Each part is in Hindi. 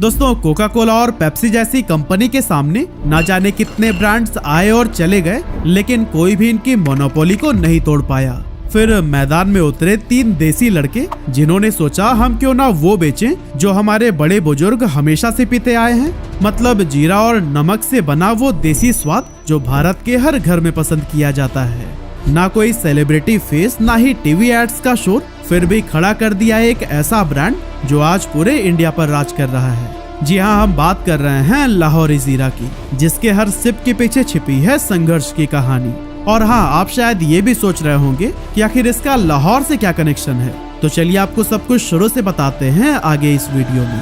दोस्तों, कोका कोला और पेप्सी जैसी कंपनी के सामने ना जाने कितने ब्रांड्स आए और चले गए, लेकिन कोई भी इनकी मोनोपोली को नहीं तोड़ पाया। फिर मैदान में उतरे 3 देसी लड़के, जिन्होंने सोचा हम क्यों ना वो बेचें जो हमारे बड़े बुजुर्ग हमेशा से पीते आए हैं, मतलब जीरा और नमक से बना वो देसी स्वाद जो भारत के हर घर में पसंद किया जाता है। ना कोई सेलिब्रिटी फेस, ना ही टीवी एड्स का शोर, फिर भी खड़ा कर दिया एक ऐसा ब्रांड जो आज पूरे इंडिया पर राज कर रहा है। जी हाँ, हम बात कर रहे हैं लाहौरी जीरा की, जिसके हर सिप के पीछे छिपी है संघर्ष की कहानी। और हाँ, आप शायद ये भी सोच रहे होंगे कि आखिर इसका लाहौर से क्या कनेक्शन है। तो चलिए आपको सब कुछ शुरू से बताते हैं आगे इस वीडियो में।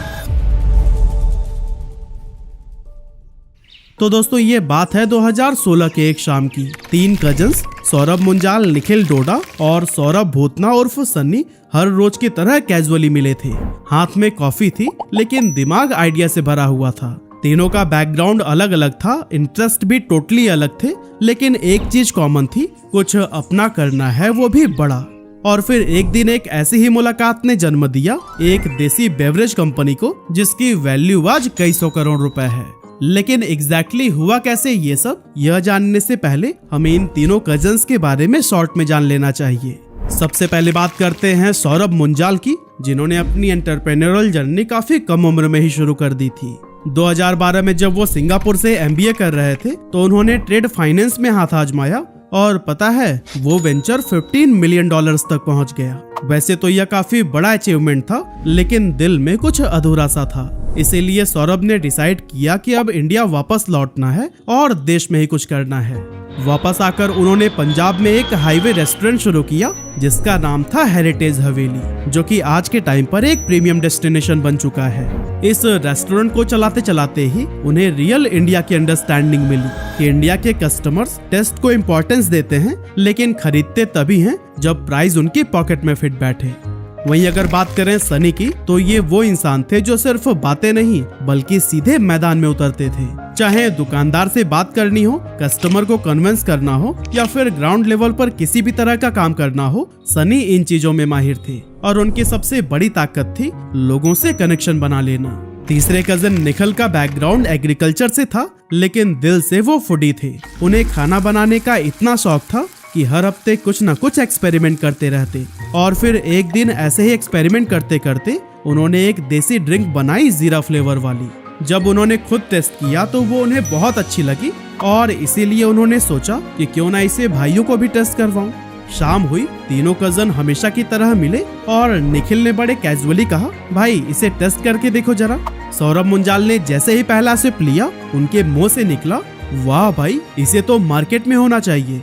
तो दोस्तों, ये बात है 2016 के एक शाम की। 3 कजन्स सौरभ मुंजाल, निखिल डोडा और सौरभ भूतना उर्फ सन्नी हर रोज की तरह कैजुअली मिले थे। हाथ में कॉफी थी, लेकिन दिमाग आइडिया से भरा हुआ था। तीनों का बैकग्राउंड अलग अलग था, इंटरेस्ट भी टोटली अलग थे, लेकिन एक चीज कॉमन थी, कुछ अपना करना है, वो भी बड़ा। और फिर एक दिन एक ऐसी ही मुलाकात ने जन्म दिया एक देसी बेवरेज कंपनी को, जिसकी वैल्यू आज कई 100 करोड़ रुपए है। लेकिन एग्जैक्टली हुआ कैसे ये सब, यह जानने से पहले हमें इन तीनों कजन्स के बारे में शॉर्ट में जान लेना चाहिए। सबसे पहले बात करते हैं सौरभ मुंजाल की, जिन्होंने अपनी एंटरप्रेन्योरल जर्नी काफी कम उम्र में ही शुरू कर दी थी। 2012 में जब वो सिंगापुर से MBA कर रहे थे, तो उन्होंने ट्रेड फाइनेंस में हाथ आजमाया और पता है, वो वेंचर $15 मिलियन तक पहुंच गया। वैसे तो यह काफी बड़ा अचीवमेंट था, लेकिन दिल में कुछ अधूरा सा था। इसीलिए सौरभ ने डिसाइड किया कि अब इंडिया वापस लौटना है और देश में ही कुछ करना है। वापस आकर उन्होंने पंजाब में एक हाईवे रेस्टोरेंट शुरू किया, जिसका नाम था हेरिटेज हवेली, जो कि आज के टाइम पर एक प्रीमियम डेस्टिनेशन बन चुका है। इस रेस्टोरेंट को चलाते चलाते ही उन्हें रियल इंडिया की अंडरस्टैंडिंग मिली कि इंडिया के कस्टमर्स टेस्ट को इम्पोर्टेंस देते हैं, लेकिन खरीदते तभी हैं जब प्राइस उनकी पॉकेट में फिट बैठे। वहीं अगर बात करें सनी की, तो ये वो इंसान थे जो सिर्फ बातें नहीं, बल्कि सीधे मैदान में उतरते थे। चाहे दुकानदार से बात करनी हो, कस्टमर को कन्विंस करना हो, या फिर ग्राउंड लेवल पर किसी भी तरह का काम करना हो, सनी इन चीजों में माहिर थे। और उनकी सबसे बड़ी ताकत थी लोगों से कनेक्शन बना लेना। तीसरे कजन निखिल का बैकग्राउंड एग्रीकल्चर से था, लेकिन दिल से वो फूडी थे। उन्हें खाना बनाने का इतना शौक था कि हर हफ्ते कुछ न कुछ एक्सपेरिमेंट करते रहते। और फिर एक दिन ऐसे ही एक्सपेरिमेंट करते करते उन्होंने एक देसी ड्रिंक बनाई, जीरा फ्लेवर वाली। जब उन्होंने खुद टेस्ट किया तो वो उन्हें बहुत अच्छी लगी, और इसीलिए उन्होंने सोचा कि क्यों ना इसे भाइयों को भी टेस्ट करवाऊं। शाम हुई, तीनों कजन हमेशा की तरह मिले और निखिल ने बड़े कैजुअली कहा, भाई इसे टेस्ट करके देखो जरा। सौरभ मुंजाल ने जैसे ही पहला सिप लिया, उनके मुंह से निकला, वाह भाई, इसे तो मार्केट में होना चाहिए।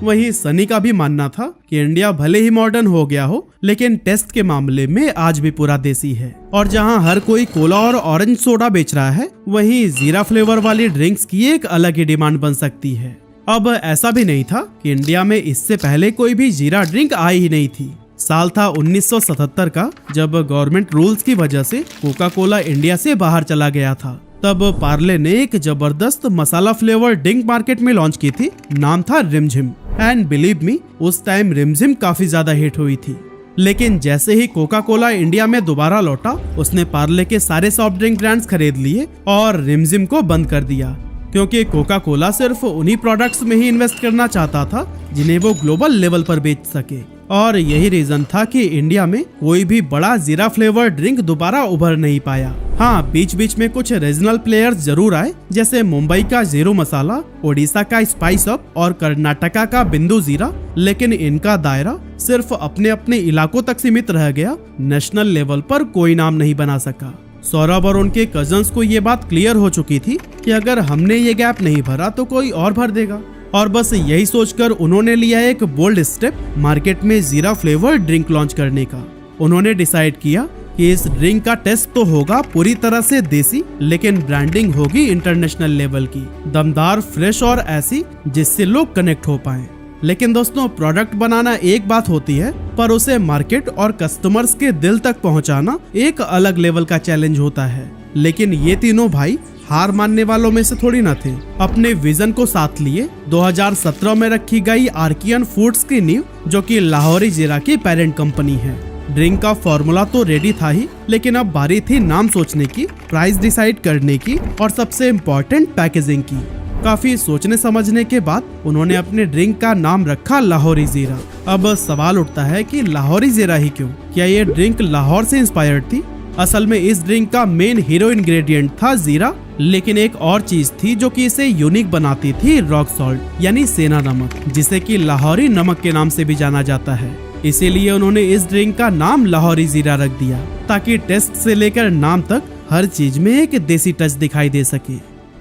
वहीं सनी का भी मानना था कि इंडिया भले ही मॉडर्न हो गया हो, लेकिन टेस्ट के मामले में आज भी पूरा देसी है। और जहां हर कोई कोला और ऑरेंज सोडा बेच रहा है, वहीं जीरा फ्लेवर वाली ड्रिंक्स की एक अलग ही डिमांड बन सकती है। अब ऐसा भी नहीं था कि इंडिया में इससे पहले कोई भी जीरा ड्रिंक आई ही नहीं थी। साल था 1977 का, जब गवर्नमेंट रूल्स की वजह से कोका कोला इंडिया से बाहर चला गया था। तब पार्ले ने एक जबरदस्त मसाला फ्लेवर ड्रिंक मार्केट में लॉन्च की थी, नाम था रिमझिम। एंड बिलीव मी, उस टाइम रिमझिम काफी ज्यादा हिट हुई थी। लेकिन जैसे ही कोका कोला इंडिया में दोबारा लौटा, उसने पार्ले के सारे सॉफ्ट ड्रिंक ब्रांड्स खरीद लिए और रिमझिम को बंद कर दिया, क्योंकि कोका कोला सिर्फ उन्हीं प्रोडक्ट्स में ही इन्वेस्ट करना चाहता था जिन्हें वो ग्लोबल लेवल पर बेच सके। और यही रीजन था कि इंडिया में कोई भी बड़ा जीरा फ्लेवर ड्रिंक दोबारा उभर नहीं पाया। हाँ, बीच बीच में कुछ रीजनल प्लेयर्स जरूर आए, जैसे मुंबई का जीरो मसाला, ओडिशा का स्पाइस अप और कर्नाटका का बिंदु जीरा, लेकिन इनका दायरा सिर्फ अपने अपने इलाकों तक सीमित रह गया। नेशनल लेवल पर कोई नाम नहीं बना सका। सौरभ और उनके कजन्स को ये बात क्लियर हो चुकी थी कि अगर हमने ये गैप नहीं भरा तो कोई और भर देगा। और बस यही सोचकर उन्होंने लिया एक बोल्ड स्टेप, मार्केट में जीरा फ्लेवर ड्रिंक लॉन्च करने का। उन्होंने डिसाइड किया कि इस ड्रिंक का टेस्ट तो होगा पूरी तरह से देसी, लेकिन ब्रांडिंग होगी इंटरनेशनल लेवल की, दमदार, फ्रेश और ऐसी जिससे लोग कनेक्ट हो पाएं। लेकिन दोस्तों, प्रोडक्ट बनाना एक बात होती है, पर उसे मार्केट और कस्टमर्स के दिल तक पहुंचाना एक अलग लेवल का चैलेंज होता है। लेकिन ये तीनों भाई हार मानने वालों में से थोड़ी न थे। अपने विजन को साथ लिए 2017 में रखी गई आर्कियन फूड्स की नींव, जो कि लाहौरी जीरा की पेरेंट कंपनी है। ड्रिंक का फॉर्मूला तो रेडी था ही, लेकिन अब बारी थी नाम सोचने की, प्राइस डिसाइड करने की और सबसे इम्पोर्टेंट पैकेजिंग की। काफी सोचने समझने के बाद उन्होंने अपने ड्रिंक का नाम रखा लाहौरी जीरा। अब सवाल उठता है कि लाहौरी जीरा ही क्यों? क्या ये ड्रिंक लाहौर से इंस्पायर्ड थी? असल में इस ड्रिंक का मेन हीरो इंग्रेडिएंट था जीरा, लेकिन एक और चीज थी जो कि इसे यूनिक बनाती थी, रॉक सॉल्ट यानी सेना नमक, जिसे कि लाहौरी नमक के नाम से भी जाना जाता है। इसीलिए उन्होंने इस ड्रिंक का नाम लाहौरी जीरा रख दिया, ताकि टेस्ट से लेकर नाम तक हर चीज में एक देसी टच दिखाई दे सके।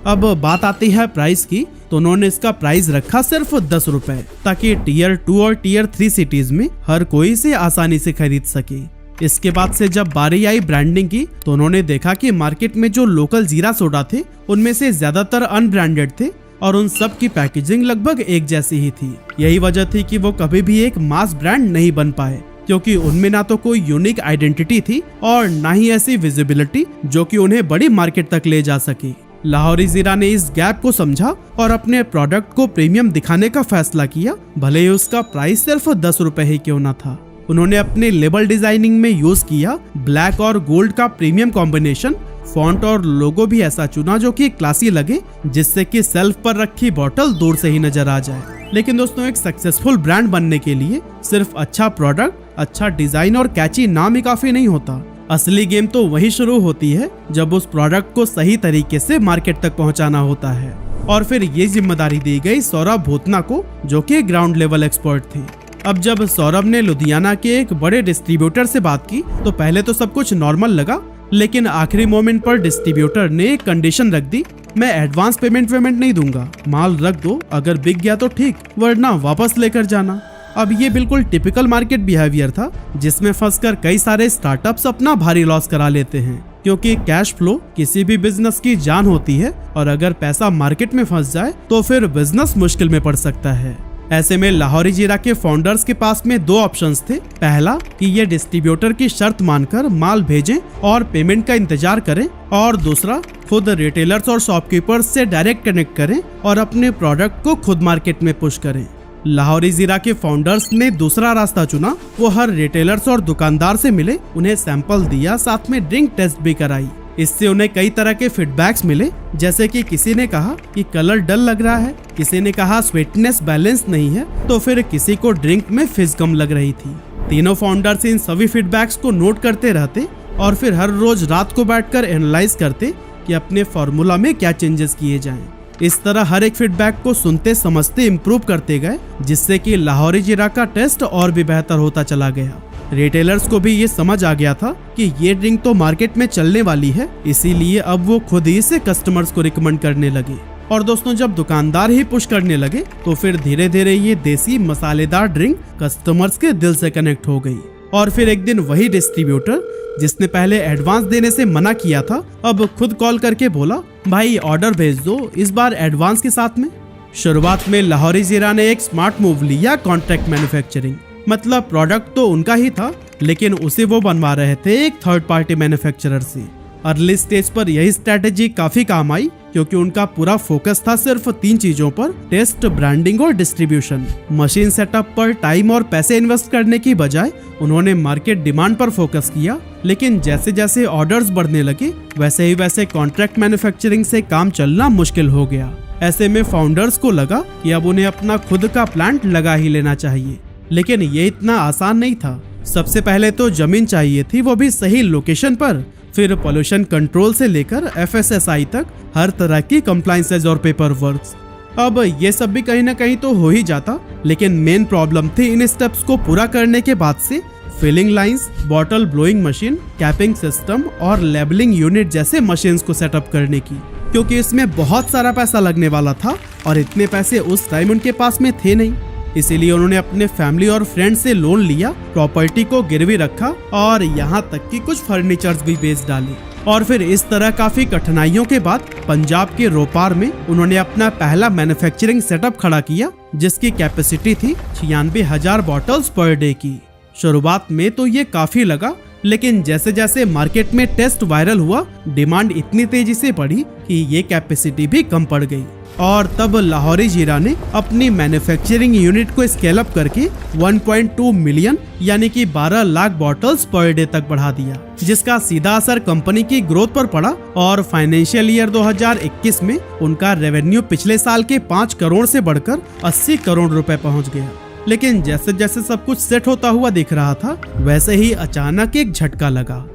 अब बात आती है प्राइस की, तो उन्होंने इसका प्राइस रखा सिर्फ 10 रुपए, ताकि टियर 2 और टियर 3 सिटीज में हर कोई इसे आसानी से खरीद सके। इसके बाद से जब बारी आई ब्रांडिंग की, तो उन्होंने देखा कि मार्केट में जो लोकल जीरा सोडा थे उनमें से ज्यादातर अनब्रांडेड थे और उन सब की पैकेजिंग लगभग एक जैसी ही थी। यही वजह थी कि वो कभी भी एक मास ब्रांड नहीं बन पाए, क्योंकि उनमें ना तो कोई यूनिक आइडेंटिटी थी और ना ही ऐसी विजिबिलिटी जो कि उन्हें बड़ी मार्केट तक ले जा सके। लाहौरी जीरा ने इस गैप को समझा और अपने प्रोडक्ट को प्रीमियम दिखाने का फैसला किया, भले ही उसका प्राइस सिर्फ 10 रुपए ही क्यों ना था। उन्होंने अपने लेबल डिजाइनिंग में यूज किया ब्लैक और गोल्ड का प्रीमियम कॉम्बिनेशन, फॉन्ट और लोगो भी ऐसा चुना जो कि क्लासी लगे, जिससे कि सेल्फ पर रखी बोतल दूर से ही नजर आ जाए। लेकिन दोस्तों, एक सक्सेसफुल ब्रांड बनने के लिए सिर्फ अच्छा प्रोडक्ट, अच्छा डिजाइन और कैची नाम ही काफी नहीं होता। असली गेम तो वही शुरू होती है जब उस प्रोडक्ट को सही तरीके से मार्केट तक पहुंचाना होता है। और फिर ये जिम्मेदारी दी गई सौरभ भोतना को, जो कि ग्राउंड लेवल एक्सपर्ट थे। अब जब सौरभ ने लुधियाना के एक बड़े डिस्ट्रीब्यूटर से बात की, तो पहले तो सब कुछ नॉर्मल लगा, लेकिन आखिरी मोमेंट पर डिस्ट्रीब्यूटर ने एक कंडीशन रख दी, मैं एडवांस पेमेंट नहीं दूंगा, माल रख दो, अगर बिक गया तो ठीक, वरना वापस लेकर जाना। अब ये बिल्कुल टिपिकल मार्केट बिहेवियर था, जिसमें फंसकर कई सारे स्टार्टअप्स अपना भारी लॉस करा लेते हैं, क्योंकि कैश फ्लो किसी भी बिजनेस की जान होती है और अगर पैसा मार्केट में फंस जाए तो फिर बिजनेस मुश्किल में पड़ सकता है। ऐसे में लाहौरी जीरा के फाउंडर्स के पास में 2 ऑप्शंस थे। पहला कि ये डिस्ट्रीब्यूटर की शर्त मानकर माल भेजें और पेमेंट का इंतजार करें, और दूसरा खुद रिटेलर्स और शॉपकीपर्स से डायरेक्ट कनेक्ट करें और अपने प्रोडक्ट को खुद मार्केट में पुश करें। लाहौरी जीरा के फाउंडर्स ने दूसरा रास्ता चुना। वो हर रिटेलर्स और दुकानदार से मिले, उन्हें सैंपल दिया, साथ में ड्रिंक टेस्ट भी कराई। इससे उन्हें कई तरह के फीडबैक्स मिले, जैसे कि किसी ने कहा कि कलर डल लग रहा है, किसी ने कहा स्वीटनेस बैलेंस नहीं है, तो फिर किसी को ड्रिंक में फिज कम लग रही थी। तीनों फाउंडर्स इन सभी फीडबैक्स को नोट करते रहते और फिर हर रोज रात को बैठकर एनालाइज करते कि अपने फॉर्मूला में क्या चेंजेस किए जाएं। इस तरह हर एक फीडबैक को सुनते समझते इम्प्रूव करते गए, जिससे कि लाहौरी जीरा का टेस्ट और भी बेहतर होता चला गया। रिटेलर्स को भी ये समझ आ गया था कि ये ड्रिंक तो मार्केट में चलने वाली है, इसीलिए अब वो खुद ही से कस्टमर्स को रिकमेंड करने लगे। और दोस्तों, जब दुकानदार ही पुश करने लगे तो फिर धीरे धीरे ये देसी मसालेदार ड्रिंक कस्टमर्स के दिल से कनेक्ट हो गई। और फिर एक दिन वही डिस्ट्रीब्यूटर जिसने पहले एडवांस देने से मना किया था, अब खुद कॉल करके बोला, भाई ऑर्डर भेज दो, इस बार एडवांस के साथ में। शुरुआत में लाहौरी जीरा ने एक स्मार्ट मूव लिया, कॉन्ट्रैक्ट मैन्युफैक्चरिंग। मतलब प्रोडक्ट तो उनका ही था, लेकिन उसे वो बनवा रहे थे एक थर्ड पार्टी मैन्युफैक्चरर से। अर्ली स्टेज पर यही स्ट्रेटेजी काफी काम आई, क्योंकि उनका पूरा फोकस था सिर्फ 3 चीजों पर, टेस्ट, ब्रांडिंग और डिस्ट्रीब्यूशन। मशीन सेटअप पर टाइम और पैसे इन्वेस्ट करने की बजाय उन्होंने मार्केट डिमांड पर फोकस किया। लेकिन जैसे जैसे ऑर्डर्स बढ़ने लगे, वैसे ही वैसे कॉन्ट्रैक्ट मैन्युफैक्चरिंग से काम चलना मुश्किल हो गया। ऐसे में फाउंडर्स को लगा कि अब उन्हें अपना खुद का प्लांट लगा ही लेना चाहिए, लेकिन ये इतना आसान नहीं था। सबसे पहले तो जमीन चाहिए थी, वो भी सही लोकेशन पर। फिर पोल्यूशन कंट्रोल से लेकर FSSAI तक हर तरह की कंप्लायंसेस और पेपर वर्क्स। अब ये सब भी कहीं ना कहीं तो हो ही जाता, लेकिन मेन प्रॉब्लम थी इन स्टेप्स को पूरा करने के बाद से filling lines, bottle blowing machine, capping system और लेबलिंग यूनिट जैसे मशीन्स को सेटअप करने की, क्योंकि इसमें बहुत सारा पैसा लगने वाला था और इतने पैसे उस टाइम उनके पास में थे नहीं। इसीलिए उन्होंने अपने फैमिली और फ्रेंड से लोन लिया, प्रॉपर्टी को गिरवी रखा और यहाँ तक कि कुछ फर्नीचर्स भी बेच डाले। और फिर इस तरह काफी कठिनाइयों के बाद पंजाब के रोपार में उन्होंने अपना पहला मैन्युफैक्चरिंग सेटअप खड़ा किया, जिसकी कैपेसिटी थी 96,000 बॉटल्स पर डे की। शुरुआत में तो ये काफी लगा, लेकिन जैसे जैसे मार्केट में टेस्ट वायरल हुआ, डिमांड इतनी तेजी से बढ़ी कि ये कैपेसिटी भी कम पड़ गई और तब लाहौरी जीरा ने अपनी मैन्युफैक्चरिंग यूनिट को स्केल अप करके 1.2 मिलियन यानी कि 12 लाख बॉटल्स पर डे तक बढ़ा दिया, जिसका सीधा असर कंपनी की ग्रोथ पर पड़ा और फाइनेंशियल ईयर 2021 में उनका रेवेन्यू पिछले साल के 5 करोड़ से बढ़कर 80 करोड़ रुपए पहुंच गया। लेकिन जैसे जैसे सब कुछ सेट होता हुआ दिख रहा था, वैसे ही अचानक एक झटका लगा।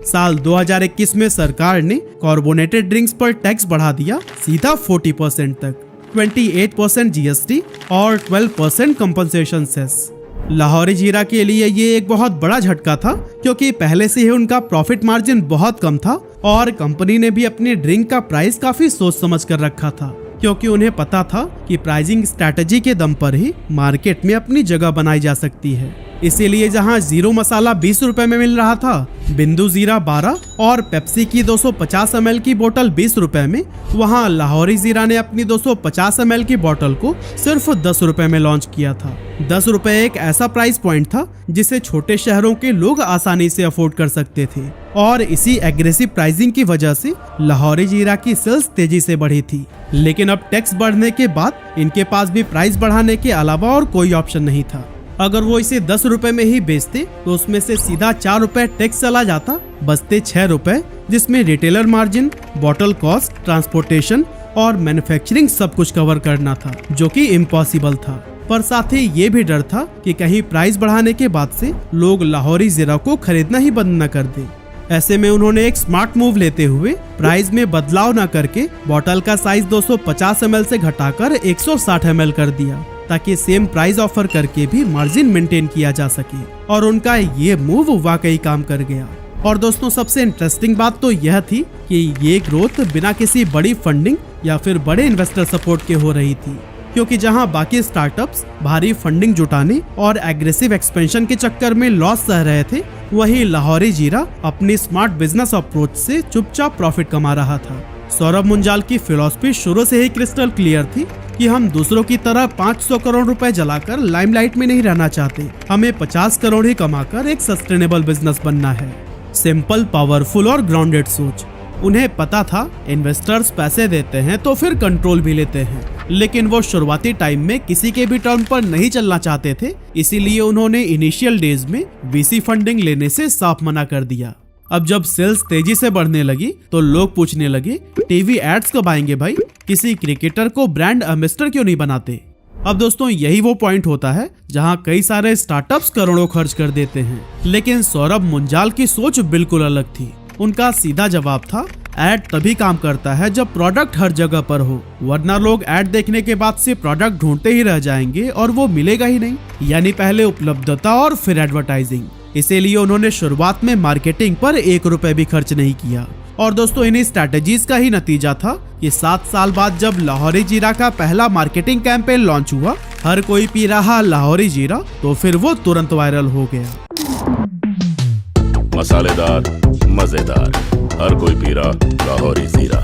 साल 2021 में सरकार ने कार्बोनेटेड ड्रिंक्स पर टैक्स बढ़ा दिया सीधा 40% तक, 28% जीएसटी और 12% कंपनसेशन सेस। लाहौरी जीरा के लिए ये एक बहुत बड़ा झटका था, क्योंकि पहले से ही उनका प्रॉफिट मार्जिन बहुत कम था और कंपनी ने भी अपने ड्रिंक का प्राइस काफी सोच समझ कर रखा था, क्योंकि उन्हें पता था कि प्राइसिंग स्ट्रैटेजी के दम पर ही मार्केट में अपनी जगह बनाई जा सकती है। इसीलिए जहां जीरो मसाला 20 रुपए में मिल रहा था, बिंदु जीरा 12 और पेप्सी की 250 ml की बोतल 20 रुपए में, वहां लाहौरी जीरा ने अपनी 250 ml की बोतल को सिर्फ 10 रुपए में लॉन्च किया था। 10 रुपए एक ऐसा प्राइस पॉइंट था जिसे छोटे शहरों के लोग आसानी से अफोर्ड कर सकते थे और इसी एग्रेसिव प्राइसिंग की वजह से लाहौरी जीरा की सेल्स तेजी से बढ़ी थी। लेकिन अब टैक्स बढ़ने के बाद इनके पास भी प्राइस बढ़ाने के अलावा और कोई ऑप्शन नहीं था। अगर वो इसे 10 रुपए में ही बेचते तो उसमें से सीधा 4 रुपए टैक्स चला जाता, बचते 6 रुपए, जिसमें retailer margin, bottle cost, transportation और मैन्युफैक्चरिंग सब कुछ कवर करना था, जो कि इम्पॉसिबल था। पर साथ ही ये भी डर था कि कहीं प्राइस बढ़ाने के बाद से लोग लाहौरी जीरा को खरीदना ही बंद न कर दे। ऐसे में उन्होंने एक स्मार्ट मूव लेते हुए प्राइस में बदलाव न करके बोतल का साइज 250 ml से घटाकर 160 ml कर दिया, ताकि सेम प्राइस ऑफर करके भी मार्जिन मेंटेन किया जा सके। और उनका ये मूव वाकई काम कर गया। और दोस्तों, सबसे इंटरेस्टिंग बात तो यह थी कि ये ग्रोथ बिना किसी बड़ी फंडिंग या फिर बड़े इन्वेस्टर सपोर्ट के हो रही थी, क्योंकि जहां बाकी स्टार्टअप्स भारी फंडिंग जुटाने और एग्रेसिव एक्सपेंशन के चक्कर में लॉस सह रहे थे, वहीं लाहौरी जीरा अपनी स्मार्ट बिजनेस अप्रोच से चुपचाप प्रॉफिट कमा रहा था। सौरभ मुंजाल की फिलॉसफी शुरू से ही क्रिस्टल क्लियर थी कि हम दूसरों की तरह 500 करोड़ रुपए जलाकर लाइमलाइट में नहीं रहना चाहते, हमें 50 करोड़ ही कमाकर एक सस्टेनेबल बिजनेस बनना है। सिंपल, पावरफुल और ग्राउंडेड सोच। उन्हें पता था इन्वेस्टर्स पैसे देते हैं तो फिर कंट्रोल भी लेते हैं, लेकिन वो शुरुआती टाइम में किसी के भी टर्म पर नहीं चलना चाहते थे। इसीलिए उन्होंने इनिशियल डेज में वीसी फंडिंग लेने से साफ मना कर दिया। अब जब सेल्स तेजी से बढ़ने लगी तो लोग पूछने लगे, टीवी एड्स कब आएंगे भाई, किसी क्रिकेटर को ब्रांड एम्बेसडर क्यों नहीं बनाते। अब दोस्तों, यही वो पॉइंट होता है जहां कई सारे स्टार्टअप्स करोड़ों खर्च कर देते हैं, लेकिन सौरभ मुंजाल की सोच बिल्कुल अलग थी। उनका सीधा जवाब था, एड तभी काम करता है जब प्रोडक्ट हर जगह पर हो, वरना लोग एड देखने के बाद से प्रोडक्ट ढूंढते ही रह जाएंगे और वो मिलेगा ही नहीं। यानी पहले उपलब्धता और फिर एडवर्टाइजिंग। इसीलिए उन्होंने शुरुआत में मार्केटिंग पर 1 रुपए भी खर्च नहीं किया। और दोस्तों, इन्हीं स्ट्रैटेजीज का ही नतीजा था कि 7 साल बाद जब लाहौरी जीरा का पहला मार्केटिंग कैंपेन लॉन्च हुआ, हर कोई पी रहा लाहौरी जीरा, तो फिर वो तुरंत वायरल हो गया। मसालेदार, मजेदार, हर कोई पी रहा लाहौरी जीरा।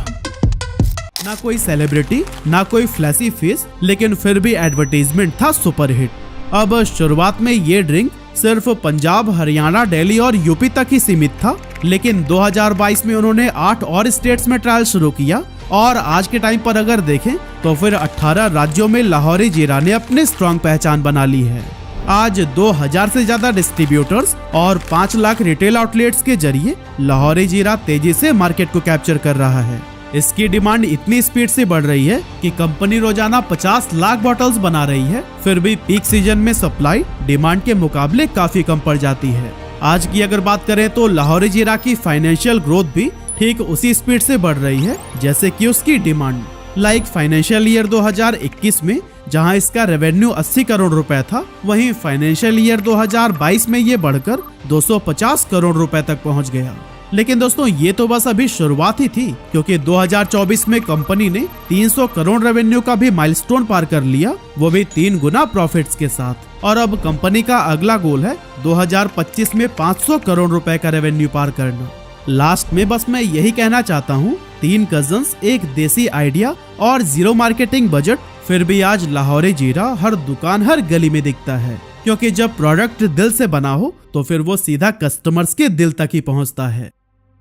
ना कोई सेलिब्रिटी, ना कोई फ्लैशी फेस, लेकिन फिर भी एडवर्टाइजमेंट था सुपरहिट। अब शुरुआत में ये ड्रिंक सिर्फ पंजाब, हरियाणा, दिल्ली और यूपी तक ही सीमित था, लेकिन 2022 में उन्होंने 8 और स्टेट्स में ट्रायल शुरू किया और आज के टाइम पर अगर देखें तो फिर 18 राज्यों में लाहौरी जीरा ने अपनी स्ट्रॉन्ग पहचान बना ली है। आज 2000 से ज्यादा डिस्ट्रीब्यूटर्स और 5 लाख रिटेल आउटलेट्स के जरिए लाहौरी जीरा तेजी से मार्केट को कैप्चर कर रहा है। इसकी डिमांड इतनी स्पीड से बढ़ रही है कि कंपनी रोजाना 50 लाख बॉटल्स बना रही है, फिर भी पीक सीजन में सप्लाई डिमांड के मुकाबले काफी कम पड़ जाती है। आज की अगर बात करें तो लाहौरी जीरा की फाइनेंशियल ग्रोथ भी ठीक उसी स्पीड से बढ़ रही है जैसे कि उसकी डिमांड। लाइक फाइनेंशियल ईयर 2021 में जहां इसका रेवेन्यू 80 करोड़ रुपए था, वहीं फाइनेंशियल ईयर 2022 में ये बढ़कर 250 करोड़ रुपए तक पहुंच गया। लेकिन दोस्तों, ये तो बस अभी शुरुआत ही थी, क्योंकि 2024 में कंपनी ने 300 करोड़ रेवेन्यू का भी माइलस्टोन पार कर लिया, वो भी 3 गुना प्रॉफिट्स के साथ। और अब कंपनी का अगला गोल है 2025 में 500 करोड़ रुपए का रेवेन्यू पार करना। लास्ट में बस मैं यही कहना चाहता हूँ, 3 कजन्स, एक देसी आइडिया और 0 मार्केटिंग बजट, फिर भी आज लाहौरी जीरा हर दुकान, हर गली में दिखता है। क्योंकि जब प्रोडक्ट दिल से बना हो तो फिर वो सीधा कस्टमर्स के दिल तक ही पहुंचता है।